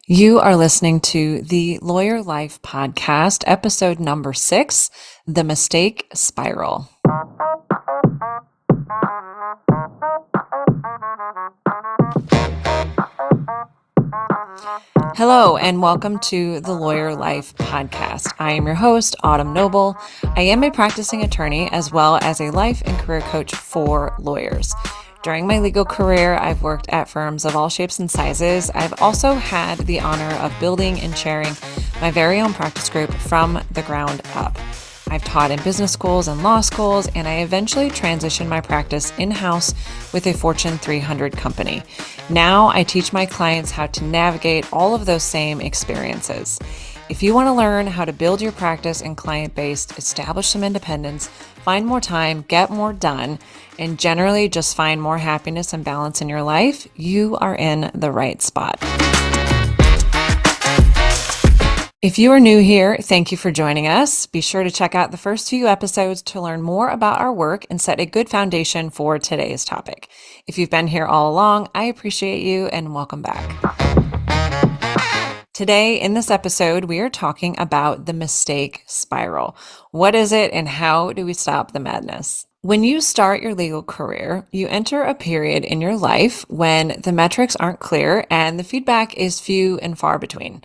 You are listening to the Lawyer Life Podcast, episode number 6, The Mistake Spiral. Hello, and welcome to the Lawyer Life Podcast. I am your host, Autumn Noble. I am a practicing attorney as well as a life and career coach for lawyers. During my legal career, I've worked at firms of all shapes and sizes. I've also had the honor of building and chairing my very own practice group from the ground up. I've taught in business schools and law schools, and I eventually transitioned my practice in-house with a Fortune 300 company. Now I teach my clients how to navigate all of those same experiences. If you want to learn how to build your practice and client base, establish some independence, find more time, get more done, and generally just find more happiness and balance in your life, you are in the right spot. If you are new here, thank you for joining us. Be sure to check out the first few episodes to learn more about our work and set a good foundation for today's topic. If you've been here all along, I appreciate you and welcome back. Today, in this episode, we are talking about the mistake spiral. What is it and how do we stop the madness? When you start your legal career, you enter a period in your life when the metrics aren't clear and the feedback is few and far between.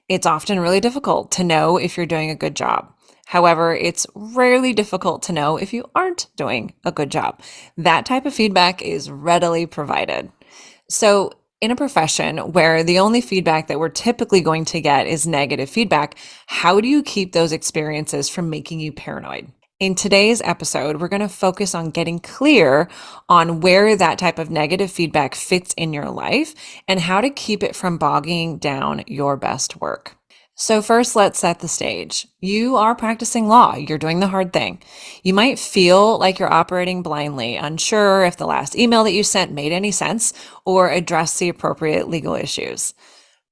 It's often really difficult to know if you're doing a good job. However, it's rarely difficult to know if you aren't doing a good job. That type of feedback is readily provided. So, in a profession where the only feedback that we're typically going to get is negative feedback, how do you keep those experiences from making you paranoid? In today's episode, we're going to focus on getting clear on where that type of negative feedback fits in your life and how to keep it from bogging down your best work. So first, let's set the stage. You are practicing law. You're doing the hard thing. You might feel like you're operating blindly, unsure if the last email that you sent made any sense or addressed the appropriate legal issues.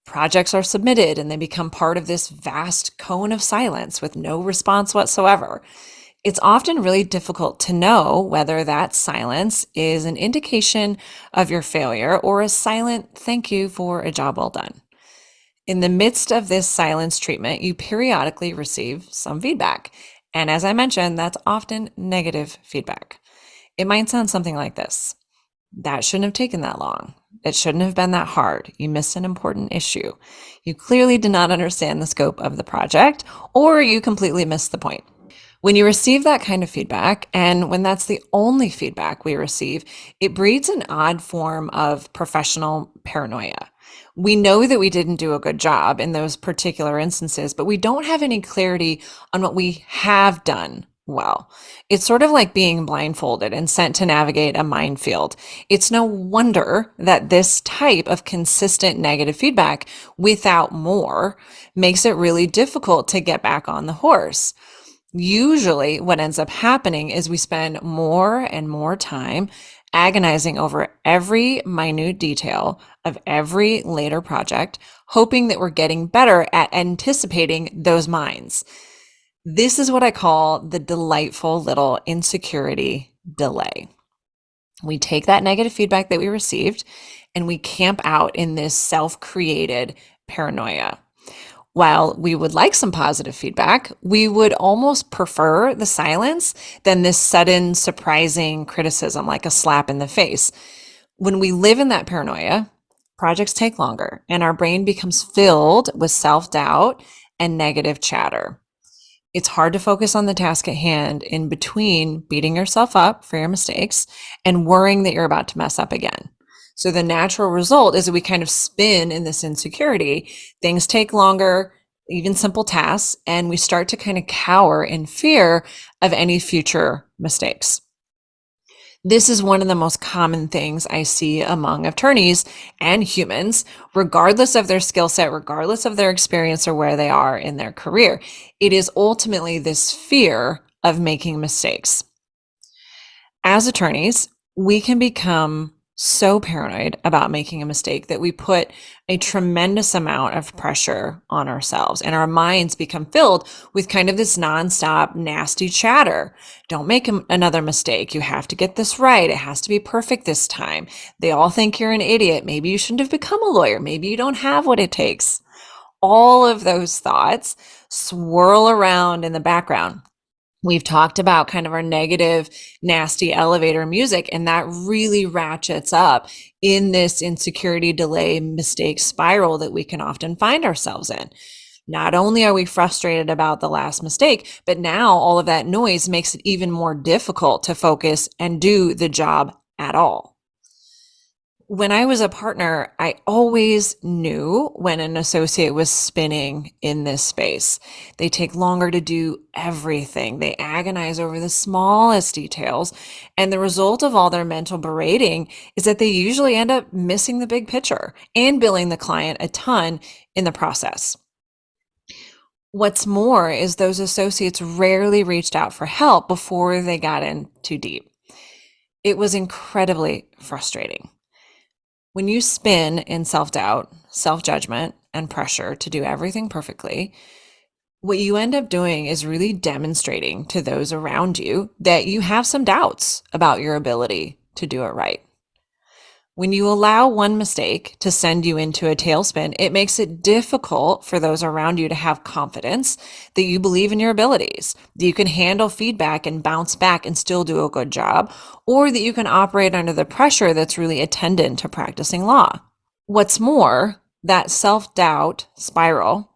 Projects are submitted and they become part of this vast cone of silence with no response whatsoever. It's often really difficult to know whether that silence is an indication of your failure or a silent thank you for a job well done. In the midst of this silence treatment, you periodically receive some feedback. And as I mentioned, that's often negative feedback. It might sound something like this. That shouldn't have taken that long. It shouldn't have been that hard. You missed an important issue. You clearly did not understand the scope of the project, or you completely missed the point. When you receive that kind of feedback, and when that's the only feedback we receive, it breeds an odd form of professional paranoia. We know that we didn't do a good job in those particular instances, but we don't have any clarity on what we have done well. It's sort of like being blindfolded and sent to navigate a minefield. It's no wonder that this type of consistent negative feedback without more makes it really difficult to get back on the horse. Usually what ends up happening is we spend more and more time agonizing over every minute detail of every later project, hoping that we're getting better at anticipating those mines. This is what I call the delightful little insecurity delay. We take that negative feedback that we received and we camp out in this self-created paranoia. While we would like some positive feedback, we would almost prefer the silence than this sudden, surprising criticism, like a slap in the face. When we live in that paranoia, projects take longer and our brain becomes filled with self-doubt and negative chatter. It's hard to focus on the task at hand in between beating yourself up for your mistakes and worrying that you're about to mess up again. So the natural result is that we kind of spin in this insecurity. Things take longer, even simple tasks, and we start to kind of cower in fear of any future mistakes. This is one of the most common things I see among attorneys and humans, regardless of their skill set, regardless of their experience or where they are in their career. It is ultimately this fear of making mistakes. As attorneys, we can become so paranoid about making a mistake that we put a tremendous amount of pressure on ourselves, and our minds become filled with kind of this nonstop nasty chatter. Don't make another mistake. You have to get this right. It has to be perfect this time. They all think you're an idiot. Maybe you shouldn't have become a lawyer. Maybe you don't have what it takes. All of those thoughts swirl around in the background. We've talked about kind of our negative, nasty elevator music, and that really ratchets up in this insecurity, delay, mistake spiral that we can often find ourselves in. Not only are we frustrated about the last mistake, but now all of that noise makes it even more difficult to focus and do the job at all. When I was a partner, I always knew when an associate was spinning in this space. They take longer to do everything. They agonize over the smallest details. And the result of all their mental berating is that they usually end up missing the big picture and billing the client a ton in the process. What's more is those associates rarely reached out for help before they got in too deep. It was incredibly frustrating. When you spin in self doubt, self judgment, and pressure to do everything perfectly, what you end up doing is really demonstrating to those around you that you have some doubts about your ability to do it right. When you allow one mistake to send you into a tailspin, it makes it difficult for those around you to have confidence that you believe in your abilities, that you can handle feedback and bounce back and still do a good job, or that you can operate under the pressure that's really attendant to practicing law. What's more, that self-doubt spiral,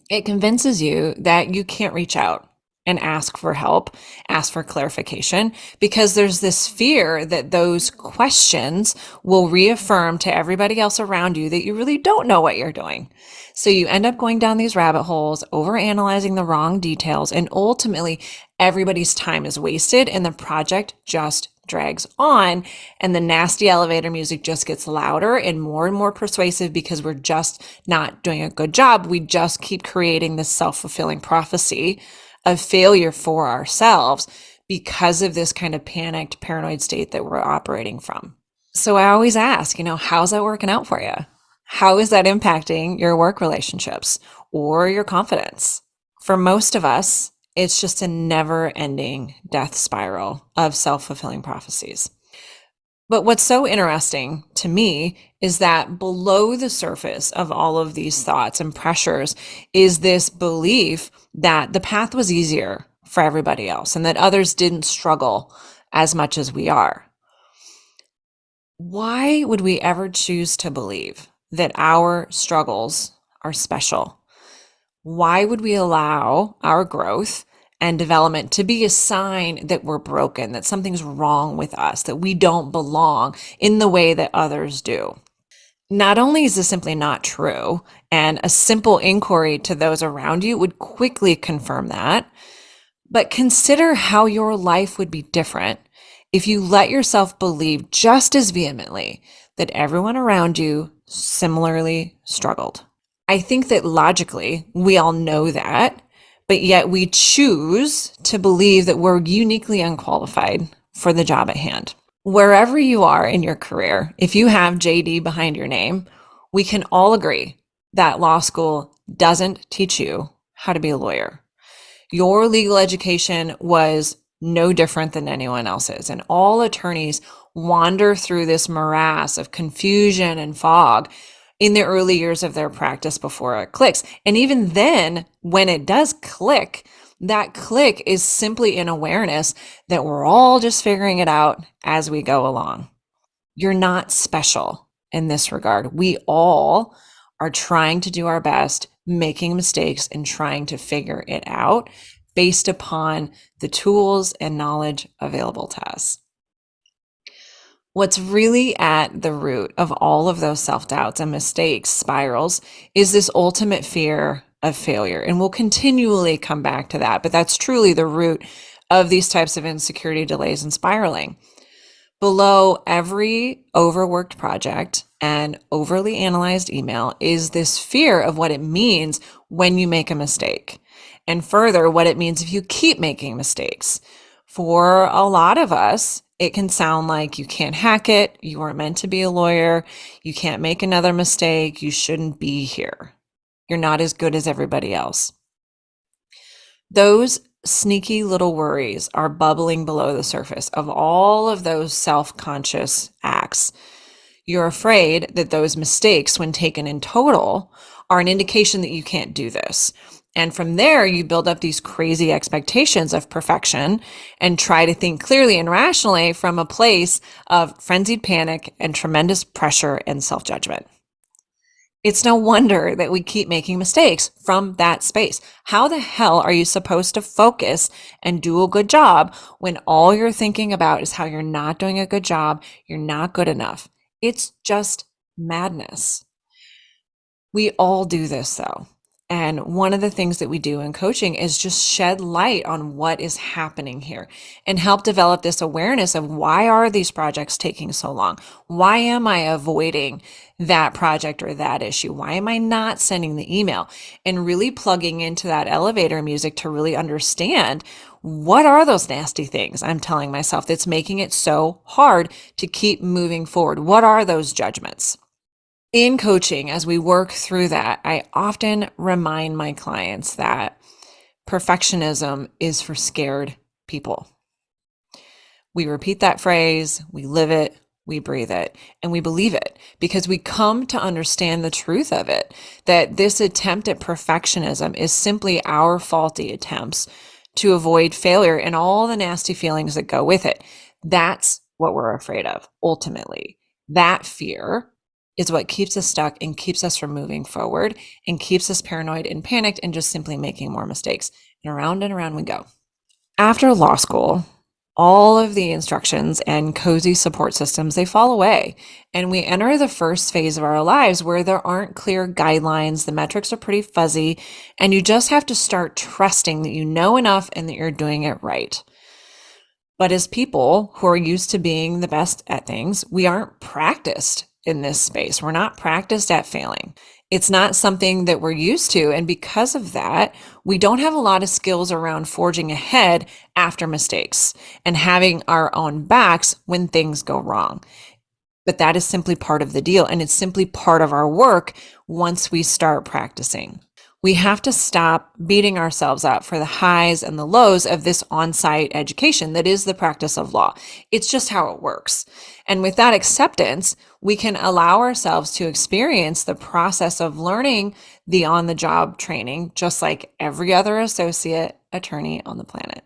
it convinces you that you can't reach out and ask for help, ask for clarification, because there's this fear that those questions will reaffirm to everybody else around you that you really don't know what you're doing. So you end up going down these rabbit holes, overanalyzing the wrong details, and ultimately everybody's time is wasted and the project just drags on, and the nasty elevator music just gets louder and more persuasive because we're just not doing a good job. We just keep creating this self-fulfilling prophecy of failure for ourselves because of this kind of panicked, paranoid state that we're operating from. So I always ask, how's that working out for you? How is that impacting your work relationships or your confidence? For most of us, it's just a never ending death spiral of self-fulfilling prophecies. But what's so interesting to me is that below the surface of all of these thoughts and pressures is this belief that the path was easier for everybody else and that others didn't struggle as much as we are. Why would we ever choose to believe that our struggles are special? Why would we allow our growth and development to be a sign that we're broken, that something's wrong with us, that we don't belong in the way that others do? Not only is this simply not true, and a simple inquiry to those around you would quickly confirm that, but consider how your life would be different if you let yourself believe just as vehemently that everyone around you similarly struggled. I think that logically, we all know that, but yet we choose to believe that we're uniquely unqualified for the job at hand. Wherever you are in your career, if you have JD behind your name, we can all agree that law school doesn't teach you how to be a lawyer. Your legal education was no different than anyone else's, and all attorneys wander through this morass of confusion and fog in the early years of their practice before it clicks. And even then, when it does click, that click is simply an awareness that we're all just figuring it out as we go along. You're not special in this regard. We all are trying to do our best, making mistakes and trying to figure it out based upon the tools and knowledge available to us. What's really at the root of all of those self-doubts and mistakes spirals is this ultimate fear of failure. And we'll continually come back to that, but that's truly the root of these types of insecurity, delays, and spiraling. Below every overworked project and overly analyzed email is this fear of what it means when you make a mistake. And further, what it means if you keep making mistakes. For a lot of us, It can sound like you can't hack it, you weren't meant to be a lawyer, you can't make another mistake, you shouldn't be here. You're not as good as everybody else. Those sneaky little worries are bubbling below the surface of all of those self-conscious acts. You're afraid that those mistakes, when taken in total, are an indication that you can't do this. And from there, you build up these crazy expectations of perfection and try to think clearly and rationally from a place of frenzied panic and tremendous pressure and self judgment. It's no wonder that we keep making mistakes from that space. How the hell are you supposed to focus and do a good job when all you're thinking about is how you're not doing a good job, you're not good enough? It's just madness. We all do this though. And one of the things that we do in coaching is just shed light on what is happening here and help develop this awareness of why are these projects taking so long? Why am I avoiding that project or that issue? Why am I not sending the email? And really plugging into that elevator music to really understand what are those nasty things I'm telling myself that's making it so hard to keep moving forward? What are those judgments? In coaching, as we work through that, I often remind my clients that perfectionism is for scared people. We repeat that phrase, we live it, we breathe it, and we believe it because we come to understand the truth of it, that this attempt at perfectionism is simply our faulty attempts to avoid failure and all the nasty feelings that go with it. That's what we're afraid of, ultimately. That fear is what keeps us stuck and keeps us from moving forward and keeps us paranoid and panicked and just simply making more mistakes. And around we go. After law school, all of the instructions and cozy support systems, they fall away. And we enter the first phase of our lives where there aren't clear guidelines. The metrics are pretty fuzzy. And you just have to start trusting that you know enough and that you're doing it right. But as people who are used to being the best at things, we aren't practiced in this space. We're not practiced at failing. It's not something that we're used to. And because of that, we don't have a lot of skills around forging ahead after mistakes and having our own backs when things go wrong. But that is simply part of the deal. And it's simply part of our work once we start practicing. We have to stop beating ourselves up for the highs and the lows of this on-site education that is the practice of law. It's just how it works. And with that acceptance, we can allow ourselves to experience the process of learning the on-the-job training, just like every other associate attorney on the planet.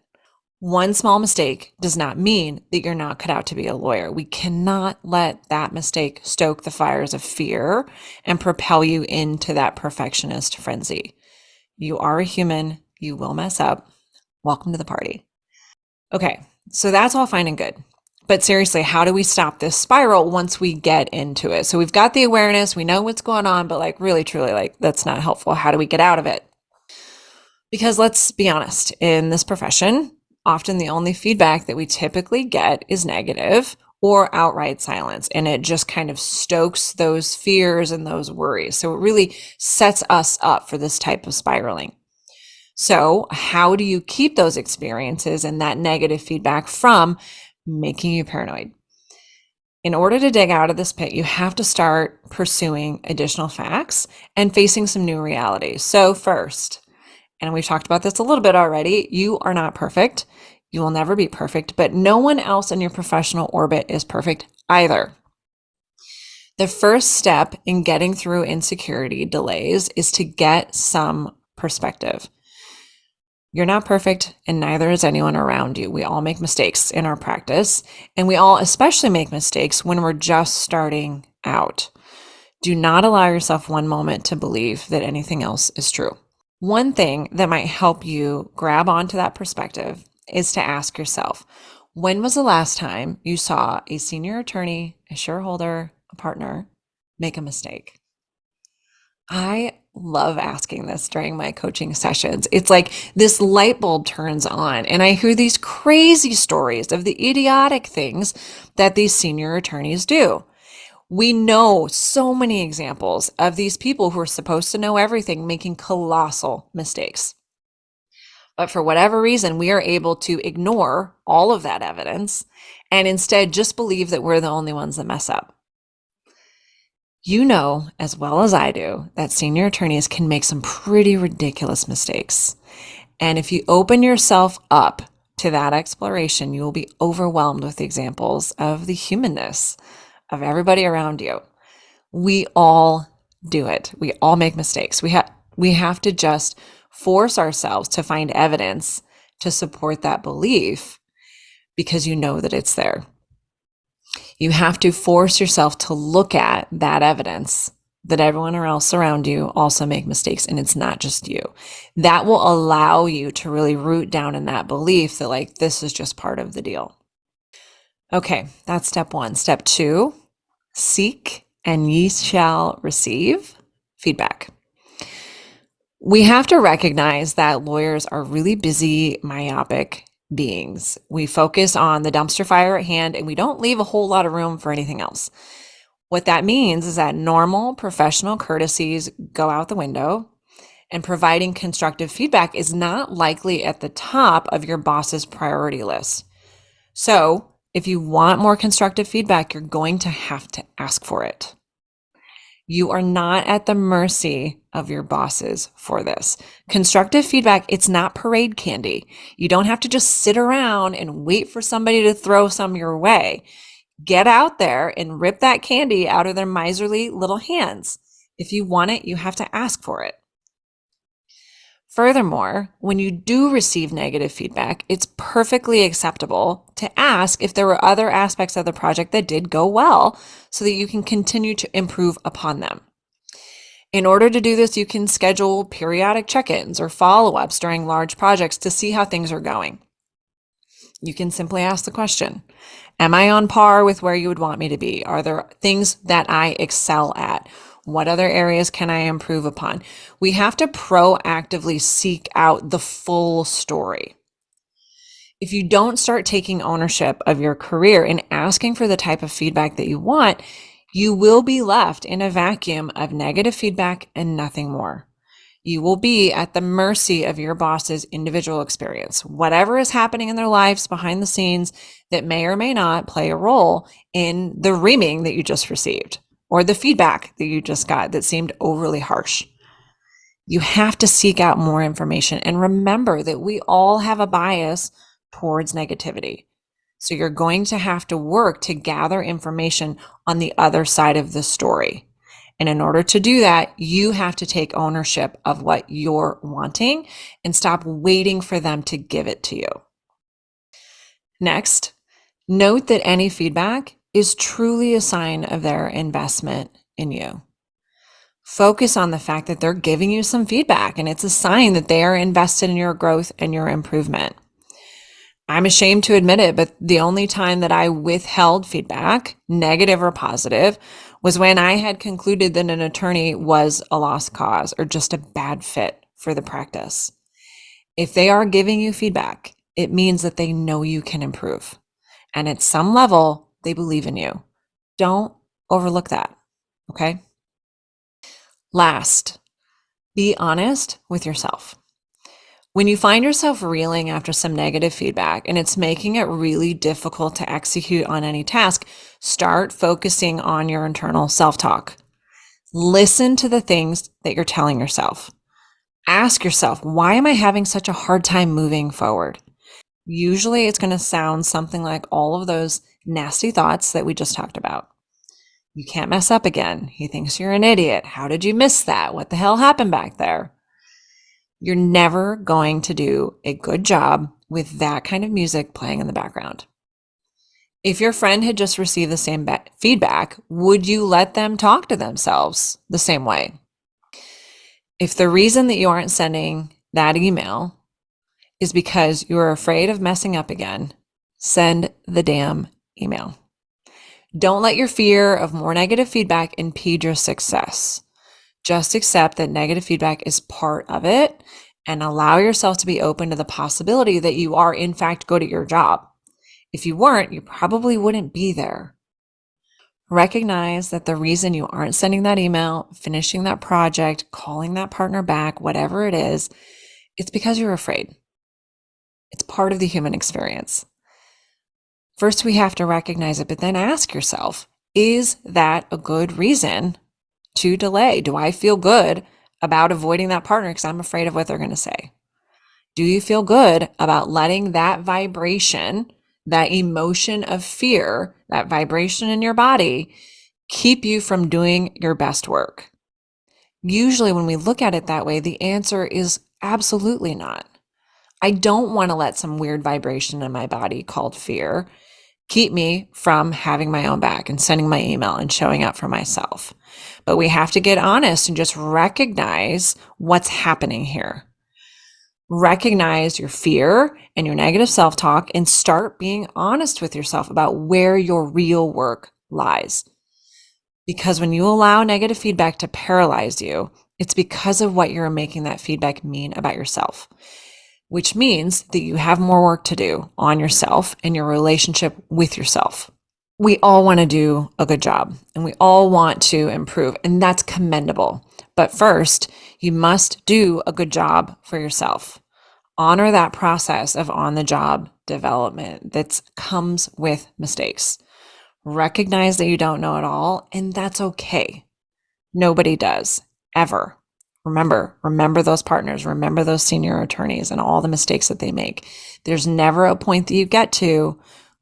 One small mistake does not mean that you're not cut out to be a lawyer. We cannot let that mistake stoke the fires of fear and propel you into that perfectionist frenzy. You are a human. You will mess up. Welcome to the party. Okay, so that's all fine and good. But seriously, how do we stop this spiral once we get into it? So we've got the awareness, we know what's going on, but like really, truly, like that's not helpful. How do we get out of it? Because let's be honest, in this profession, often the only feedback that we typically get is negative or outright silence. And it just kind of stokes those fears and those worries. So it really sets us up for this type of spiraling. So, how do you keep those experiences and that negative feedback from making you paranoid? In order to dig out of this pit, you have to start pursuing additional facts and facing some new realities. So, first, and we've talked about this a little bit already, you are not perfect. You will never be perfect, but no one else in your professional orbit is perfect either. The first step in getting through insecurity delays is to get some perspective. You're not perfect, and neither is anyone around you. We all make mistakes in our practice, and we all especially make mistakes when we're just starting out. Do not allow yourself one moment to believe that anything else is true. One thing that might help you grab onto that perspective is to ask yourself, when was the last time you saw a senior attorney, a shareholder, a partner make a mistake? I love asking this during my coaching sessions. It's like this light bulb turns on, and I hear these crazy stories of the idiotic things that these senior attorneys do. We know so many examples of these people who are supposed to know everything making colossal mistakes. But for whatever reason, we are able to ignore all of that evidence and instead just believe that we're the only ones that mess up. You know as well as I do that senior attorneys can make some pretty ridiculous mistakes. And if you open yourself up to that exploration, you will be overwhelmed with examples of the humanness of everybody around you. We all do it. We all make mistakes. We have to just force ourselves to find evidence to support that belief because you know that it's there. You have to force yourself to look at that evidence that everyone else around you also make mistakes and it's not just you. That will allow you to really root down in that belief that like this is just part of the deal. Okay, that's step 1. Step 2, seek and ye shall receive feedback. We have to recognize that lawyers are really busy, myopic beings. We focus on the dumpster fire at hand and we don't leave a whole lot of room for anything else. What that means is that normal professional courtesies go out the window, and providing constructive feedback is not likely at the top of your boss's priority list. So, if you want more constructive feedback, you're going to have to ask for it. You are not at the mercy of your bosses for this. Constructive feedback, it's not parade candy. You don't have to just sit around and wait for somebody to throw some your way. Get out there and rip that candy out of their miserly little hands. If you want it, you have to ask for it. Furthermore, when you do receive negative feedback, it's perfectly acceptable to ask if there were other aspects of the project that did go well so that you can continue to improve upon them. In order to do this, you can schedule periodic check-ins or follow-ups during large projects to see how things are going. You can simply ask the question, am I on par with where you would want me to be? Are there things that I excel at? What other areas can I improve upon? We have to proactively seek out the full story. If you don't start taking ownership of your career and asking for the type of feedback that you want, you will be left in a vacuum of negative feedback and nothing more. You will be at the mercy of your boss's individual experience, whatever is happening in their lives behind the scenes that may or may not play a role in the reaming that you just received or the feedback that you just got that seemed overly harsh. You have to seek out more information and remember that we all have a bias towards negativity. So you're going to have to work to gather information on the other side of the story. And in order to do that, you have to take ownership of what you're wanting and stop waiting for them to give it to you. Next, note that any feedback is truly a sign of their investment in you. Focus on the fact that they're giving you some feedback and it's a sign that they are invested in your growth and your improvement. I'm ashamed to admit it, but the only time that I withheld feedback, negative or positive, was when I had concluded that an attorney was a lost cause or just a bad fit for the practice. If they are giving you feedback, it means that they know you can improve. And at some level, they believe in you. Don't overlook that, okay? Last, be honest with yourself. When you find yourself reeling after some negative feedback and it's making it really difficult to execute on any task, start focusing on your internal self-talk. Listen to the things that you're telling yourself. Ask yourself, why am I having such a hard time moving forward? Usually it's going to sound something like all of those nasty thoughts that we just talked about. You can't mess up again. He thinks you're an idiot. How did you miss that? What the hell happened back there? You're never going to do a good job with that kind of music playing in the background. If your friend had just received the same feedback, would you let them talk to themselves the same way? If the reason that you aren't sending that email is because you're afraid of messing up again, send the damn email. Don't let your fear of more negative feedback impede your success. Just accept that negative feedback is part of it and allow yourself to be open to the possibility that you are in fact good at your job. If you weren't, you probably wouldn't be there. Recognize that the reason you aren't sending that email, finishing that project, calling that partner back, whatever it is, it's because you're afraid. It's part of the human experience. First, we have to recognize it, but then ask yourself, is that a good reason to delay? Do I feel good about avoiding that partner because I'm afraid of what they're going to say? Do you feel good about letting that vibration, that emotion of fear, that vibration in your body, keep you from doing your best work? Usually, when we look at it that way, the answer is absolutely not. I don't want to let some weird vibration in my body called fear keep me from having my own back and sending my email and showing up for myself. But we have to get honest and just recognize what's happening here. Recognize your fear and your negative self-talk and start being honest with yourself about where your real work lies. Because when you allow negative feedback to paralyze you, it's because of what you're making that feedback mean about yourself, which means that you have more work to do on yourself and your relationship with yourself. We all want to do a good job and we all want to improve, and that's commendable. But first, you must do a good job for yourself. Honor that process of on-the-job development that comes with mistakes. Recognize that you don't know it all, and that's okay. Nobody does, ever. Remember those partners, remember those senior attorneys and all the mistakes that they make. There's never a point that you get to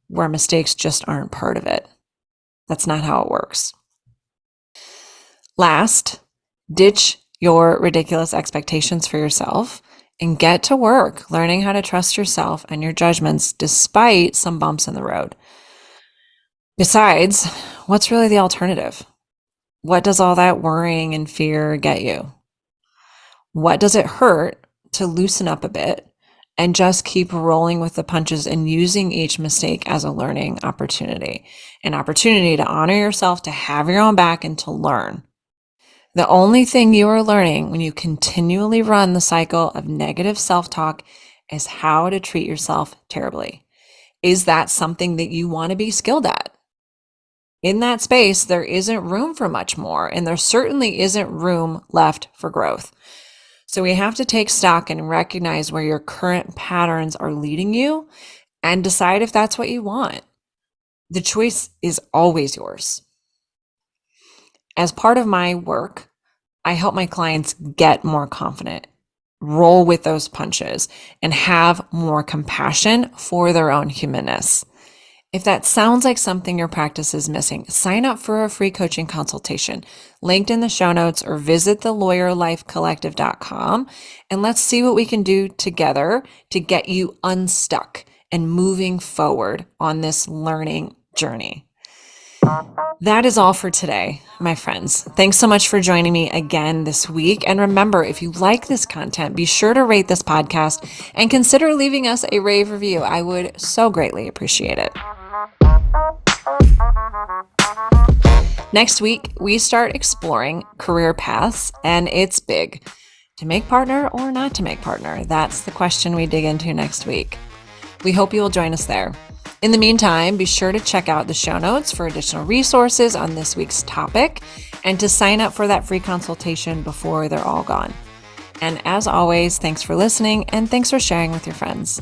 where mistakes just aren't part of it. That's not how it works. Last, ditch your ridiculous expectations for yourself and get to work learning how to trust yourself and your judgments despite some bumps in the road. Besides, what's really the alternative? What does all that worrying and fear get you? What does it hurt to loosen up a bit and just keep rolling with the punches and using each mistake as a learning opportunity, an opportunity to honor yourself, to have your own back, and to learn? The only thing you are learning when you continually run the cycle of negative self-talk is how to treat yourself terribly. Is that something that you want to be skilled at? In that space, there isn't room for much more, and there certainly isn't room left for growth. So we have to take stock and recognize where your current patterns are leading you and decide if that's what you want. The choice is always yours. As part of my work, I help my clients get more confident, roll with those punches, and have more compassion for their own humanness. If that sounds like something your practice is missing, sign up for a free coaching consultation linked in the show notes, or visit thelawyerlifecollective.com, and let's see what we can do together to get you unstuck and moving forward on this learning journey. That is all for today, my friends. Thanks so much for joining me again this week. And remember, if you like this content, be sure to rate this podcast and consider leaving us a rave review. I would so greatly appreciate it. Next week, we start exploring career paths, and it's big. To make partner or not to make partner? That's the question we dig into next week. We hope you will join us there. In the meantime, be sure to check out the show notes for additional resources on this week's topic and to sign up for that free consultation before they're all gone. And as always, thanks for listening and thanks for sharing with your friends.